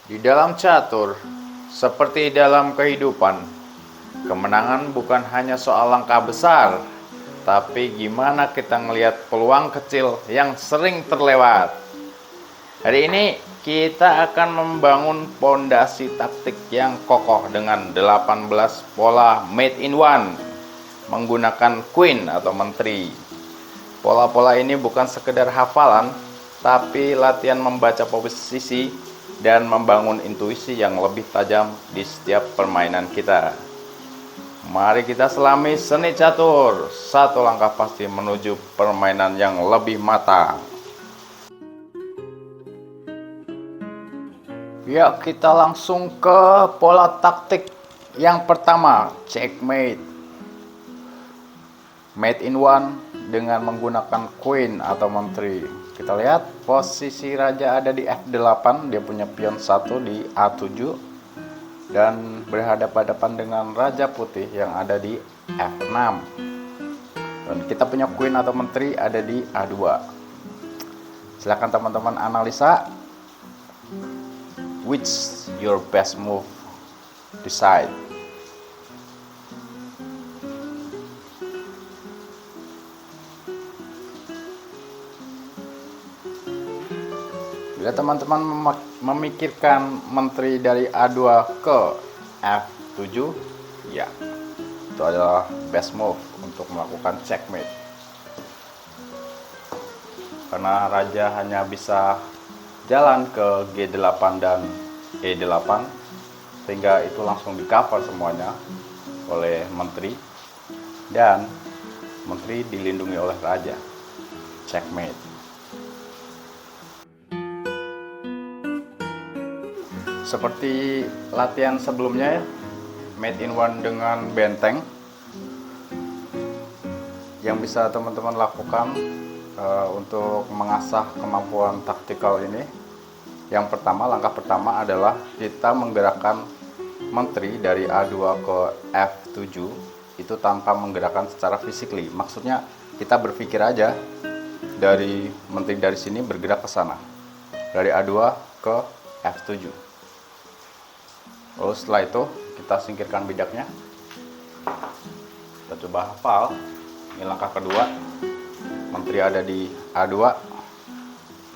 Di dalam catur, seperti dalam kehidupan, kemenangan bukan hanya soal langkah besar, tapi gimana kita ngelihat peluang kecil yang sering terlewat. Hari ini kita akan membangun pondasi taktik yang kokoh dengan 18 pola made in one menggunakan queen atau menteri. Pola-pola ini bukan sekedar hafalan, tapi latihan membaca posisi dan membangun intuisi yang lebih tajam di setiap permainan kita. Mari kita selami seni catur, satu langkah pasti menuju permainan yang lebih matang. Ya, kita langsung ke pola taktik yang pertama, checkmate. Made in one dengan menggunakan queen atau menteri. Kita lihat posisi raja ada di F8, dia punya pion 1 di A7 dan berhadapan-hadapan dengan raja putih yang ada di F6. Dan kita punya queen atau menteri ada di A2. Silakan teman-teman analisa which your best move, decide. Bila teman-teman memikirkan menteri dari A2 ke F7, ya, itu adalah best move untuk melakukan checkmate. Karena raja hanya bisa jalan ke G8 dan E8, sehingga itu langsung di cover semuanya oleh menteri, dan menteri dilindungi oleh raja. Checkmate. Seperti latihan sebelumnya, made in one dengan benteng, yang bisa teman-teman lakukan untuk mengasah kemampuan taktikal ini. Yang pertama, langkah pertama adalah kita menggerakkan menteri dari A2 ke F7 itu tanpa menggerakkan secara physically. Maksudnya kita berpikir aja dari menteri dari sini bergerak ke sana, dari A2 ke F7. Lalu setelah itu kita singkirkan bidaknya. Kita coba hafal. Ini langkah kedua. Menteri ada di A2,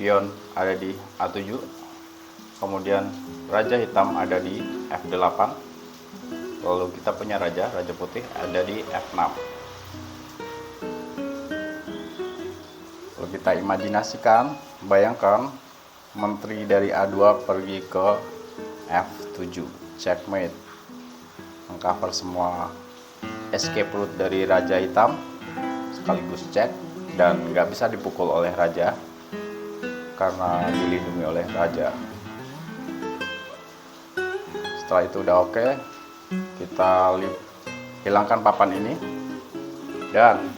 pion ada di A7, kemudian raja hitam ada di F8. Lalu kita punya raja putih ada di F6. Lalu kita imajinasikan, bayangkan menteri dari A2 pergi ke F7. Checkmate, mengcover semua escape route dari raja hitam, sekaligus check, dan nggak bisa dipukul oleh raja karena dilindungi oleh raja. Setelah itu udah oke, kita hilangkan papan ini, dan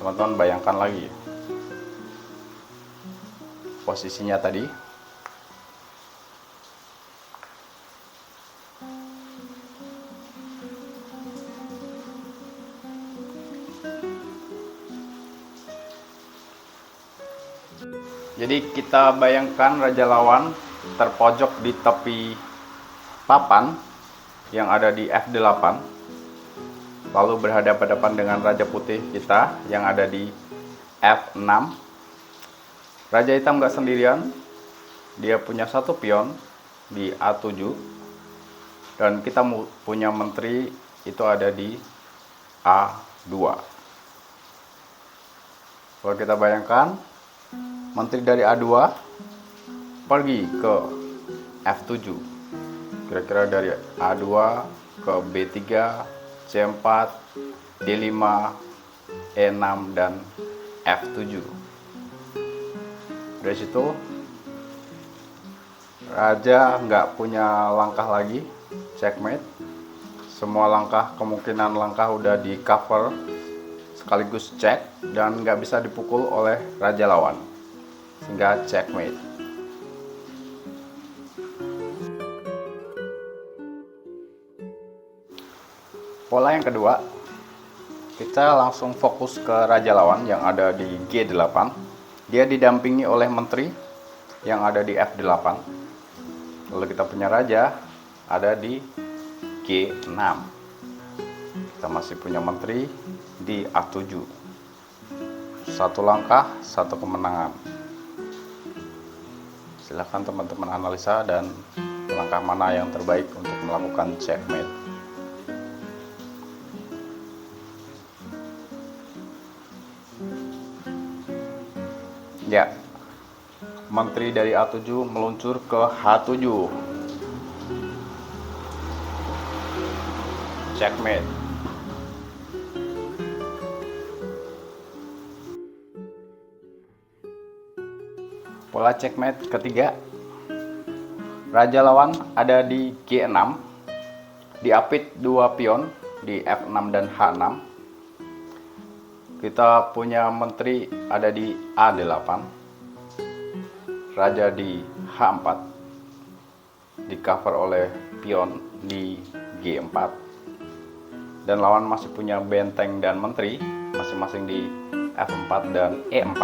teman-teman bayangkan lagi posisinya tadi. Jadi kita bayangkan raja lawan terpojok di tepi papan yang ada di F8, lalu berhadapan-hadapan dengan raja putih kita yang ada di F6. Raja hitam gak sendirian, dia punya satu pion di A7, dan kita punya menteri itu ada di A2. Kalau kita bayangkan, menteri dari A2 pergi ke F7. Kira-kira dari A2 ke B3, C4, D5, E6, dan F7. Dari situ raja nggak punya langkah lagi, checkmate. Semua langkah, kemungkinan langkah udah di cover sekaligus check, dan nggak bisa dipukul oleh raja lawan, sehingga checkmate. Pola yang kedua, kita langsung fokus ke raja lawan yang ada di G8. Dia didampingi oleh menteri yang ada di F8. Lalu kita punya raja ada di G6. Kita masih punya menteri di A7. Satu langkah, satu kemenangan. Silahkan teman-teman analisa dan langkah mana yang terbaik untuk melakukan checkmate. Ya, menteri dari A7 meluncur ke H7. Checkmate. Pola checkmate ketiga. Raja lawan ada di G6. Diapit dua pion di F6 dan H6. Kita punya menteri ada di A8, raja di H4, di cover oleh pion di G4, dan lawan masih punya benteng dan menteri masing-masing di F4 dan E4.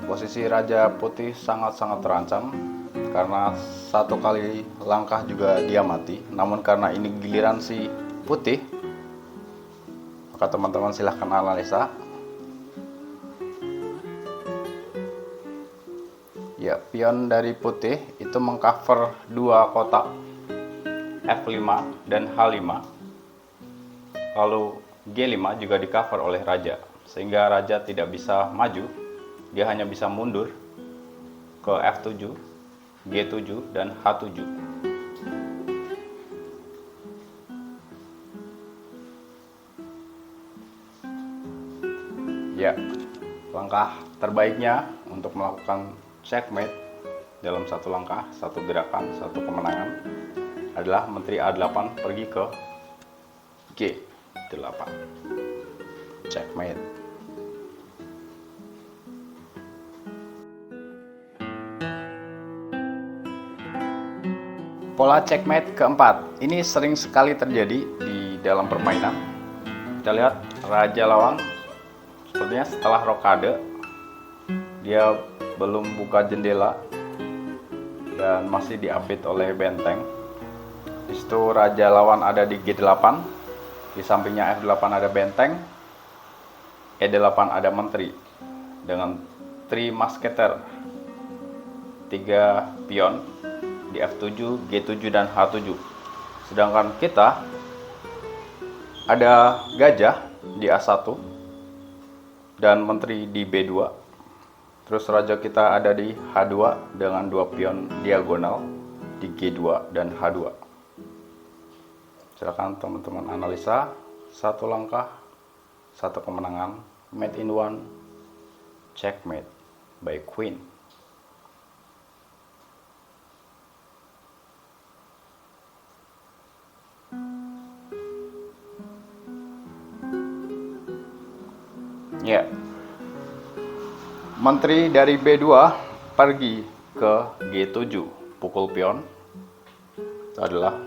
Posisi raja putih sangat-sangat terancam karena satu kali langkah juga dia mati. Namun karena ini giliran si putih, maka teman-teman silahkan analisa. Ya, pion dari putih itu mengcover dua kotak F5 dan H5. Lalu G5 juga di cover oleh raja, sehingga raja tidak bisa maju. Dia hanya bisa mundur ke F7, G7 dan H7. Ya, langkah terbaiknya untuk melakukan checkmate dalam satu langkah, satu gerakan, satu kemenangan adalah menteri A8 pergi ke G8. Checkmate. Pola checkmate keempat. Ini sering sekali terjadi di dalam permainan. Kita lihat raja lawan sepertinya setelah rokade dia belum buka jendela dan masih diapit oleh benteng. Di situ raja lawan ada di G8, di sampingnya F8 ada benteng, E8 ada menteri dengan 3 musketer, 3 pion di F7, G7 dan H7. Sedangkan kita ada gajah di A1 dan menteri di B2. Terus raja kita ada di H2 dengan 2 pion diagonal di G2 dan H2. Silakan teman-teman analisa. Satu langkah, satu kemenangan. Mate in one, checkmate by Queen. Ya, menteri dari B2 pergi ke G7, pukul pion. Itu adalah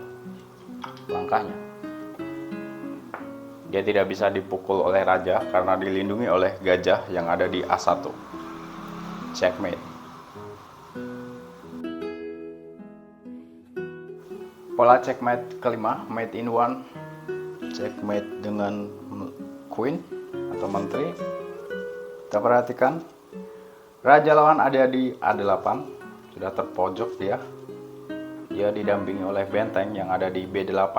langkahnya. Dia tidak bisa dipukul oleh raja karena dilindungi oleh gajah yang ada di A1. Checkmate. Pola checkmate kelima, mate in one, checkmate dengan queen atau menteri. Kita perhatikan raja lawan ada di A8, sudah terpojok dia. Dia didampingi oleh benteng yang ada di B8.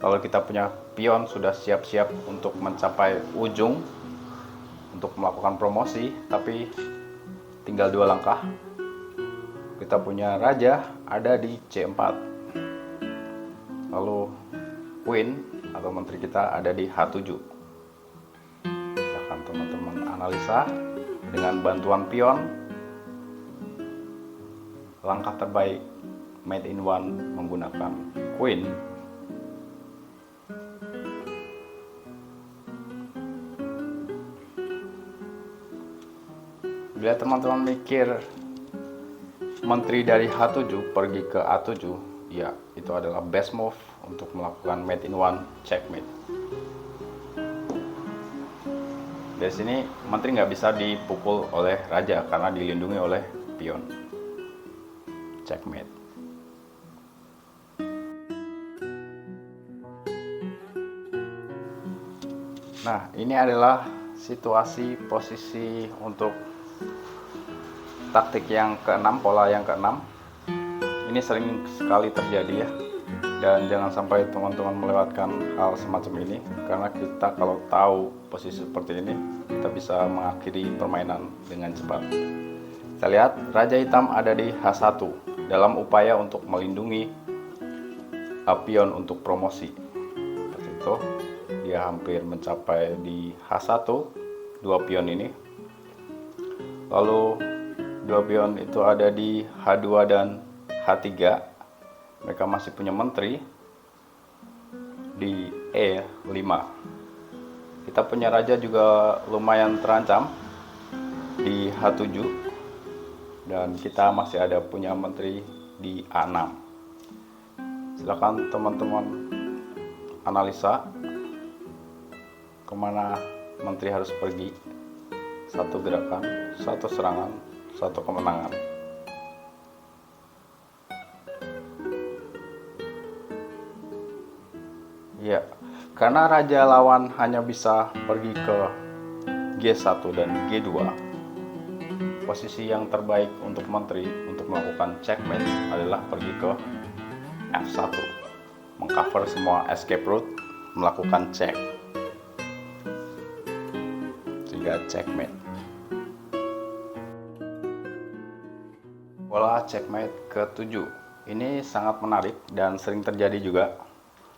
Lalu kita punya pion sudah siap-siap untuk mencapai ujung untuk melakukan promosi, tapi tinggal 2 langkah. Kita punya raja ada di C4. Lalu queen atau menteri kita ada di H7. Silahkan teman-teman analisa dengan bantuan pion. Langkah terbaik mate in one menggunakan queen. Bila teman-teman mikir menteri dari H7 pergi ke A7, ya itu adalah best move untuk melakukan mate in one checkmate. Dari sini menteri nggak bisa dipukul oleh raja karena dilindungi oleh pion. checkmate. Nah, ini adalah situasi posisi untuk taktik yang keenam, pola yang keenam. Ini sering sekali terjadi ya, dan jangan sampai teman-teman melewatkan hal semacam ini, karena kita kalau tahu posisi seperti ini, kita bisa mengakhiri permainan dengan cepat. Kita lihat Raja Hitam ada di H1 dalam upaya untuk melindungi pion untuk promosi. Seperti itu, dia hampir mencapai di H1, dua pion ini. Lalu dua pion itu ada di H2 dan H3. Mereka masih punya menteri di E5. Kita punya raja juga lumayan terancam di H7, dan kita masih ada punya menteri di A6. Silakan teman-teman analisa kemana menteri harus pergi. Satu gerakan, satu serangan, satu kemenangan. Ya, karena raja lawan hanya bisa pergi ke G1 dan G2, posisi yang terbaik untuk menteri untuk melakukan checkmate adalah pergi ke F1, mengcover semua escape route, melakukan check, sehingga checkmate. Pola checkmate ke-7 ini sangat menarik dan sering terjadi juga.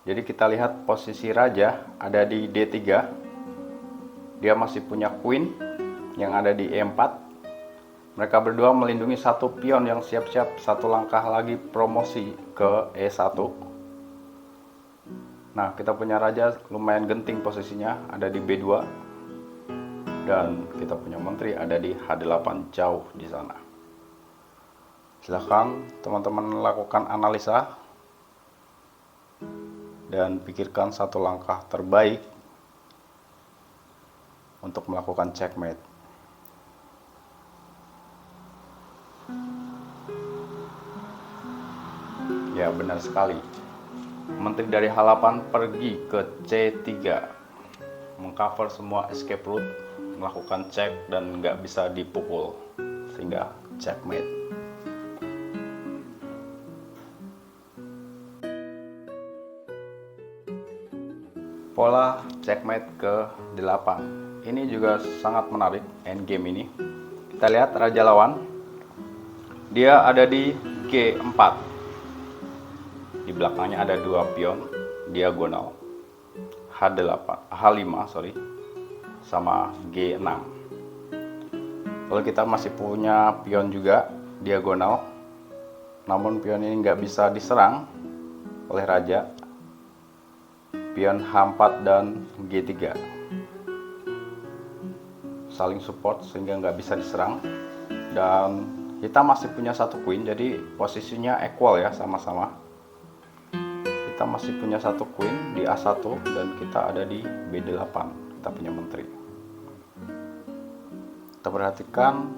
Jadi kita lihat posisi raja ada di D3. Dia masih punya queen yang ada di E4. Mereka berdua melindungi satu pion yang siap-siap satu langkah lagi promosi ke E1. Nah, kita punya raja lumayan genting posisinya, ada di B2. Dan kita punya menteri ada di H8 jauh di sana. Silakan teman-teman lakukan analisa dan pikirkan satu langkah terbaik untuk melakukan checkmate. Ya, benar sekali. Menteri dari H8 pergi ke C3, mengcover semua escape route, melakukan check dan nggak bisa dipukul, sehingga checkmate. Pola checkmate ke-8 ini juga sangat menarik endgame ini. Kita lihat raja lawan, dia ada di G4. Di belakangnya ada dua pion diagonal, H5 sama G6. Lalu kita masih punya pion juga diagonal, namun pion ini nggak bisa diserang oleh raja. Pion H4 dan G3 saling support sehingga nggak bisa diserang, dan kita masih punya satu queen, jadi posisinya equal ya, sama-sama. Kita masih punya satu queen di A1 dan kita ada di B8. Kita punya menteri. Kita perhatikan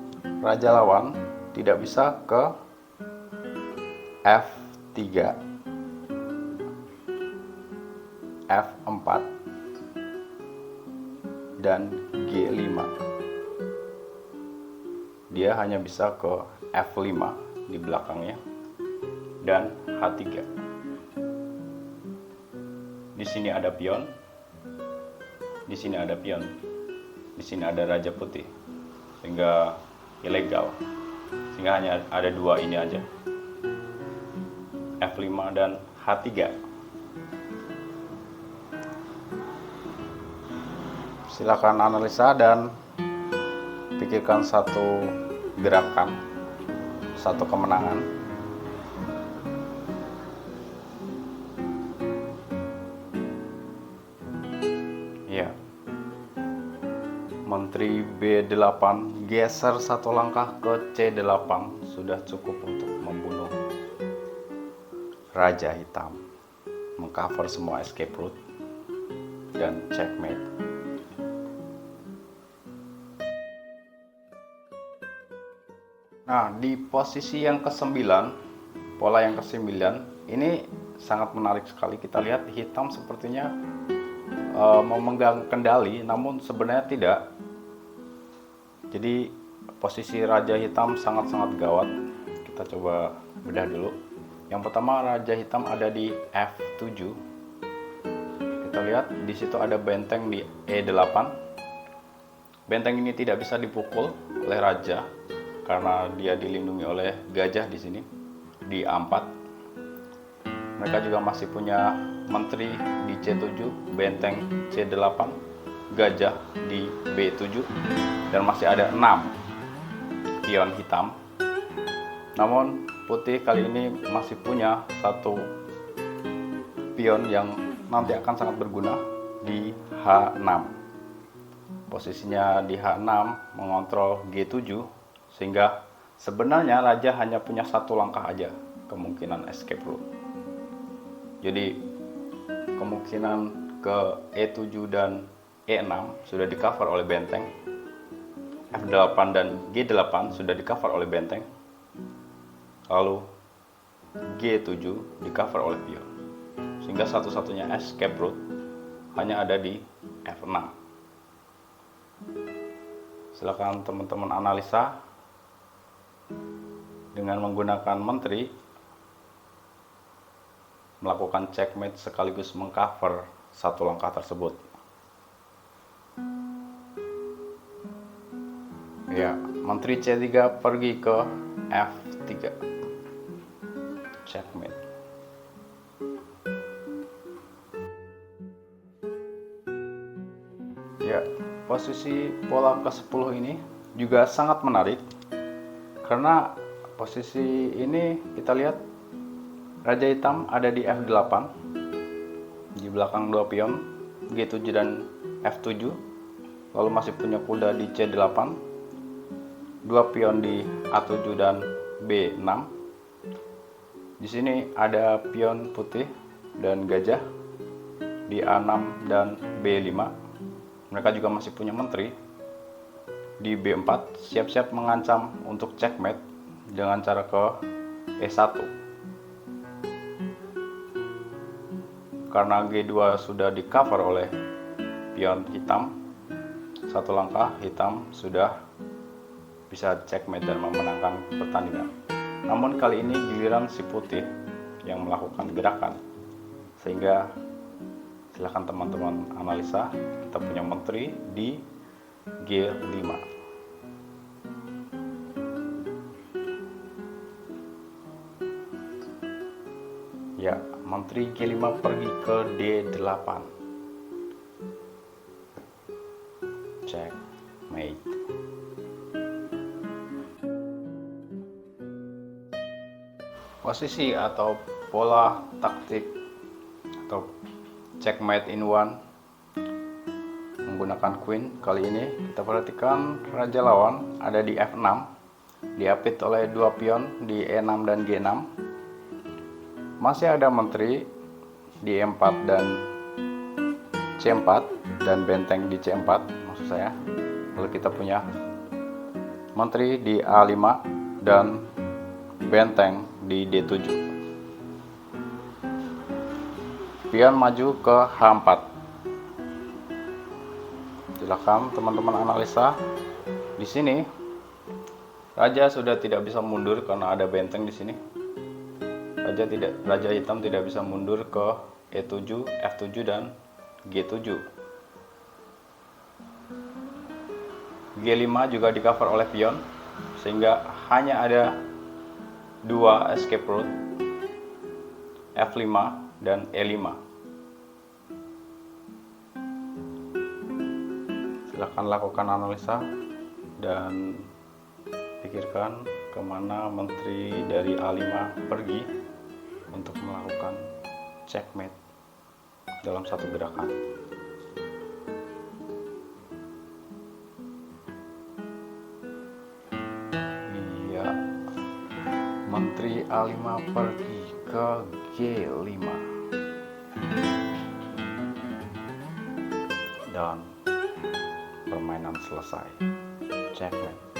raja lawan tidak bisa ke F3, F4 dan G5. Dia hanya bisa ke F5 di belakangnya dan H3. Di sini ada pion, di sini ada pion, di sini ada raja putih, sehingga ilegal. Sehingga hanya ada dua ini aja, F5 dan H3. Silakan analisa dan pikirkan satu gerakan, satu kemenangan. Ya, menteri B8 geser satu langkah ke C8 sudah cukup untuk membunuh raja hitam, mengcover semua escape route dan checkmate. Nah, di posisi yang ke-9 pola yang ke-9 ini sangat menarik sekali. Kita lihat hitam sepertinya memegang kendali, namun sebenarnya tidak. Jadi posisi raja hitam sangat-sangat gawat. Kita coba bedah dulu. Yang pertama, raja hitam ada di F7. Kita lihat di situ ada benteng di E8. Benteng ini tidak bisa dipukul oleh raja karena dia dilindungi oleh gajah di sini di A4. Mereka juga masih punya menteri di C7, benteng C8, gajah di B7, dan masih ada 6 pion hitam. Namun putih kali ini masih punya satu pion yang nanti akan sangat berguna di H6. Posisinya di H6 mengontrol G7, sehingga sebenarnya raja hanya punya satu langkah aja kemungkinan escape route. Jadi kemungkinan ke E7 dan E6 sudah di cover oleh benteng. F8 dan G8 sudah di cover oleh benteng. Lalu G7 di cover oleh pion. Sehingga satu-satunya escape route hanya ada di F6. Silakan teman-teman analisa dengan menggunakan menteri, melakukan checkmate sekaligus mengcover satu langkah tersebut. Ya, menteri C3 pergi ke F3. Checkmate. Ya, posisi pola ke-10 ini juga sangat menarik karena posisi ini kita lihat raja hitam ada di F8, di belakang 2 pion G7 dan F7, lalu masih punya kuda di C8, 2 pion di A7 dan B6. Di sini ada pion putih dan gajah di A6 dan B5. Mereka juga masih punya menteri di B4, siap-siap mengancam untuk checkmate dengan cara ke E1. Karena G2 sudah di cover oleh pion hitam, satu langkah hitam sudah bisa checkmate dan memenangkan pertandingan. Namun kali ini giliran si putih yang melakukan gerakan, sehingga silakan teman-teman analisa. Kita punya menteri di G5. Ya, menteri G5 pergi ke D8. Checkmate. Posisi atau pola taktik atau checkmate in one menggunakan queen. Kali ini kita perhatikan raja lawan ada di F6, diapit oleh 2 pion di E6 dan G6. Masih ada menteri di E4 dan C4 dan benteng di C4 maksud saya. Lalu kita punya menteri di A5 dan benteng di D7. Pion maju ke H4. Silakan teman-teman analisa. Di sini raja sudah tidak bisa mundur karena ada benteng di sini. Raja hitam tidak bisa mundur ke E7, F7 dan G7. G5 juga di cover oleh pion, sehingga hanya ada 2 escape route, F5 dan E5. Silakan lakukan analisa dan pikirkan kemana menteri dari A5 pergi untuk melakukan checkmate dalam satu gerakan. Iya, menteri A5 pergi ke G5 dan permainan selesai. Checkmate.